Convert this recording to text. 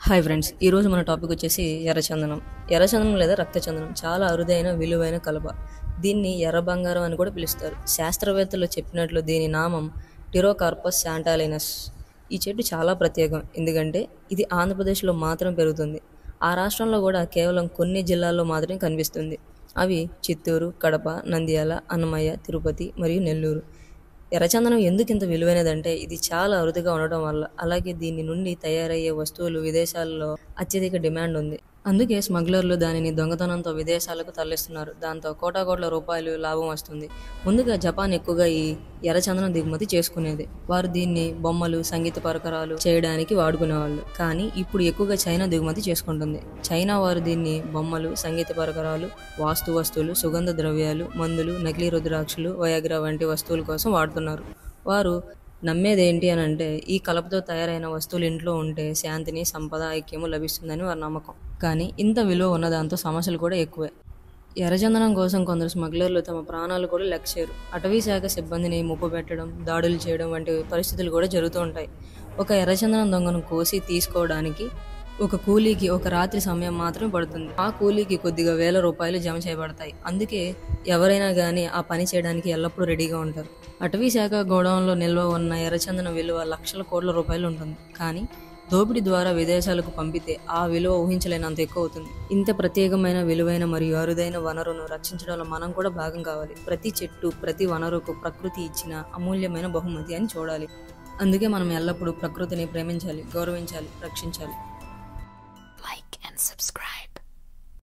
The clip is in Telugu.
హాయ్ ఫ్రెండ్స్, ఈరోజు మన టాపిక్ వచ్చేసి ఎర్రచందనం. ఎర్రచందనం లేదా రక్తచందనం చాలా అరుదైన విలువైన కలప. దీన్ని ఎర్ర బంగారం అని కూడా పిలుస్తారు. శాస్త్రవేత్తలు చెప్పినట్లు దీని నామం టిరోకార్పస్ శాంటాలినస్. ఈ చెట్టు చాలా ప్రత్యేకం, ఎందుకంటే ఇది ఆంధ్రప్రదేశ్లో మాత్రం పెరుగుతుంది. ఆ రాష్ట్రంలో కూడా కేవలం కొన్ని జిల్లాల్లో మాత్రమే కనిపిస్తుంది. అవి చిత్తూరు, కడప, నంద్యాల, అన్నమయ్య, తిరుపతి మరియు నెల్లూరు. ఎర్రచందనం ఎందుకు ఇంత విలువైనదంటే ఇది చాలా అరుదుగా ఉండటం వల్ల, అలాగే దీని నుండి తయారయ్యే వస్తువులు విదేశాల్లో అత్యధిక డిమాండ్ ఉంది. అందుకే స్మగ్లర్లు దానిని దొంగతనంతో విదేశాలకు తరలిస్తున్నారు. దాంతో కోటాకోట్ల రూపాయలు లాభం వస్తుంది. ముందుగా జపాన్ ఎక్కువగా ఈ ఎర్రచందనం దిగుమతి చేసుకునేది. వారు దీన్ని బొమ్మలు, సంగీత పరికరాలు చేయడానికి వాడుకునేవాళ్ళు. కానీ ఇప్పుడు ఎక్కువగా చైనా దిగుమతి చేసుకుంటుంది. చైనా వారు దీన్ని బొమ్మలు, సంగీత పరికరాలు, వాస్తు వస్తువులు, సుగంధ ద్రవ్యాలు, మందులు, నకిలీ రుద్రాక్షలు, వయాగ్రా వంటి వస్తువుల కోసం వాడుతున్నారు. వారు నమ్మేది ఏంటి అని అంటే, ఈ కలపతో తయారైన వస్తువులు ఇంట్లో ఉంటే శాంతిని, సంపద, ఐక్యము లభిస్తుందని వారి నమ్మకం. కానీ ఇంత విలువ ఉన్నదాంతో సమస్యలు కూడా ఎక్కువే. ఎర్రచందనం కోసం కొందరు స్మగ్లర్లు తమ ప్రాణాలు కూడా లెక్కచేయరు. అటవీ శాఖ సిబ్బందిని ముప్పు పెట్టడం, దాడులు చేయడం వంటి పరిస్థితులు కూడా జరుగుతూ ఉంటాయి. ఒక ఎర్రచందనం దొంగను కోసి తీసుకోవడానికి ఒక కూలీకి ఒక రాత్రి సమయం మాత్రమే పడుతుంది. ఆ కూలీకి కొద్దిగా వేల రూపాయలు జమ చేయబడతాయి. అందుకే ఎవరైనా కానీ ఆ పని చేయడానికి ఎల్లప్పుడూ రెడీగా ఉంటారు. అటవీ శాఖ గోడౌన్లో నిల్వ ఉన్న ఎర్రచందనం విలువ లక్షల కోట్ల రూపాయలు ఉంటుంది. కానీ దోపిడీ ద్వారా విదేశాలకు పంపితే ఆ విలువ ఊహించలేనంత ఎక్కువ అవుతుంది. ఇంత ప్రత్యేకమైన, విలువైన మరియు అరుదైన వనరును రక్షించడంలో మనం కూడా భాగం కావాలి. ప్రతి చెట్టు, ప్రతి వనరుకు ప్రకృతి ఇచ్చిన అమూల్యమైన బహుమతి అని చూడాలి. అందుకే మనం ఎల్లప్పుడూ ప్రకృతిని ప్రేమించాలి, గౌరవించాలి, రక్షించాలి. Like and subscribe.